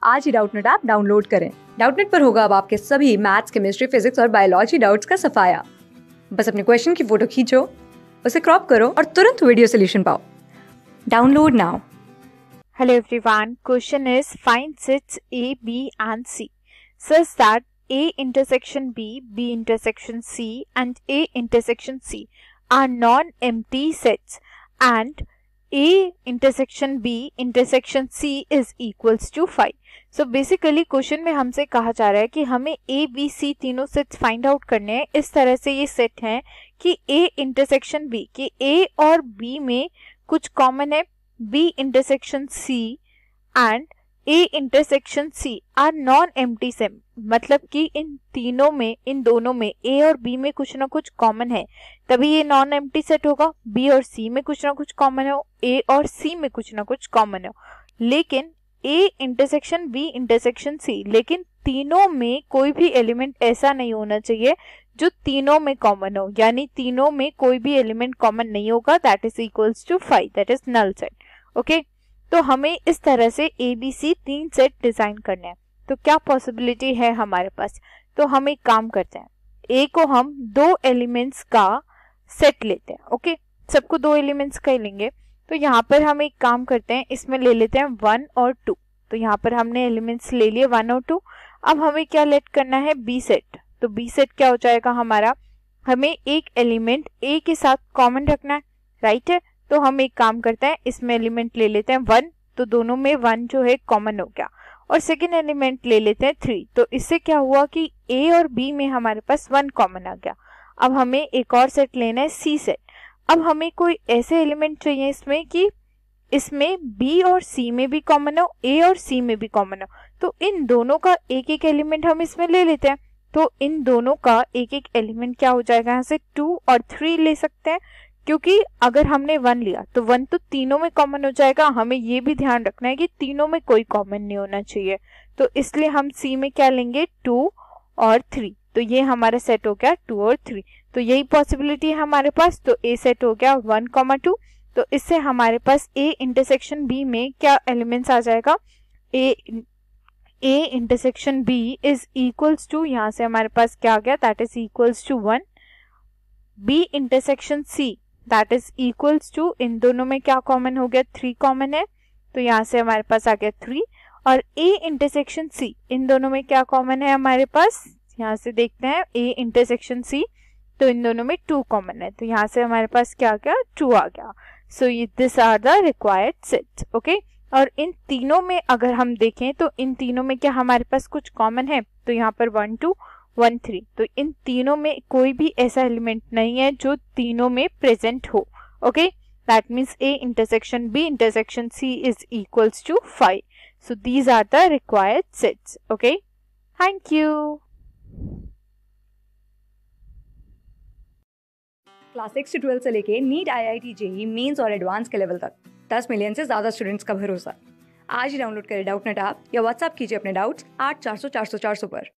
आज ही Doubtnut app download करें। Doubtnut पर होगा अब आपके सभी मैथ्स, केमिस्ट्री, फिजिक्स और बायोलॉजी डाउट्स का सफाया। बस अपने क्वेश्चन की फोटो खींचो, उसे क्रॉप करो और तुरंत वीडियो सोल्यूशन पाओ। Download now. Hello everyone, question is find sets A, B and C such that A intersection B, B intersection C and A intersection C are non-empty sets and A intersection B intersection C is equals to 5. So basically question में हमसे कहा जा रहा है कि हमें A, B, C तीनों sets find out करने हैं। इस तरह से ये सेट हैं कि A इंटरसेक्शन B, कि A और B में कुछ कॉमन है, B intersection C and A intersection C are non-empty set, मतलब कि इन तीनों में, इन दोनों में A और B में कुछ ना कुछ कॉमन है, तभी ये नॉन एम्प्टी सेट होगा। B और C में कुछ ना कुछ कॉमन हो, A और C में कुछ ना कुछ कॉमन हो, लेकिन A intersection B intersection C, लेकिन तीनों में कोई भी एलिमेंट ऐसा नहीं होना चाहिए जो तीनों में कॉमन हो, यानी तीनों में कोई भी एलिमेंट कॉमन नहीं होगा, that is equals to 5, that is null set. Okay, तो हमें इस तरह से ABC तीन सेट डिजाइन करने हैं। तो क्या पॉसिबिलिटी है हमारे पास? तो हम एक काम करते हैं, A को हम दो एलिमेंट्स का सेट लेते हैं। ओके, सबको दो एलिमेंट्स का ही लेंगे। तो यहाँ पर हम एक काम करते हैं, इसमें ले लेते हैं 1 और 2। तो यहाँ पर हमने एलिमेंट्स ले लिए 1 और 2। अब हमें क्या लेट करना है? B set. तो B सेट क्या हो जाएगा हमारा? हमें एक एलिमेंट A के साथ कॉमन रखना है, राइट है। तो हम एक काम करते हैं, इसमें एलिमेंट ले लेते हैं 1, तो दोनों में 1 जो है कॉमन हो गया, और सेकेंड एलिमेंट ले लेते हैं 3। तो इससे क्या हुआ कि A और B में हमारे पास 1 कॉमन आ गया। अब हमें एक और सेट लेना है C सेट। अब हमें कोई ऐसे एलिमेंट चाहिए इसमें कि इसमें B और C में भी कॉमन हो, A और C में भी कॉमन हो। तो इन दोनों का एक एक एलिमेंट हम इसमें ले लेते हैं। तो इन दोनों का एक एक एलिमेंट क्या हो जाएगा? यहाँ से 2 और 3 ले सकते हैं, क्योंकि अगर हमने 1 लिया तो 1 तो तीनों में कॉमन हो जाएगा। हमें ये भी ध्यान रखना है कि तीनों में कोई कॉमन नहीं होना चाहिए, तो इसलिए हम C में क्या लेंगे? 2 और 3। तो ये हमारा सेट हो गया 2 और 3। तो यही पॉसिबिलिटी है हमारे पास। तो A सेट हो गया 1, 2। तो इससे हमारे पास A इंटरसेक्शन B में क्या एलिमेंट्स आ जाएगा? A intersection B is equals to, यहाँ से हमारे पास क्या आ गया? That is equals to 1। B intersection C that is equals to, इन दोनों में क्या कॉमन हो गया? 3 कॉमन है, तो यहाँ से हमारे पास आ गया 3। और A इंटरसेक्शन C, इन दोनों में क्या कॉमन है हमारे पास? यहाँ से देखते हैं, A इंटरसेक्शन C, तो इन दोनों में 2 कॉमन है, तो यहाँ से हमारे पास क्या आ गया? 2 आ गया। So this are the required sets. Okay, और इन तीनों में अगर हम देखें तो इन तीनों में क्या हमारे पास कुछ कॉमन है? तो यहाँ पर 1 2 1 3, तो इन तीनों में कोई भी ऐसा एलिमेंट नहीं है जो तीनों में प्रेजेंट हो। Okay, that means A intersection B intersection C is equals to 5। So these are the required sets. Okay, thank you. Class 6 से 12 से लेके नीट, IIT, JEE मेंस और एडवांस के लेवल तक 10 मिलियन से ज्यादा स्टूडेंट्स का भरोसा। आज ही डाउनलोड करें डाउटनेट ऐप या व्हाट्सएप कीजिए अपने डाउट्स 8400 400 400 पर।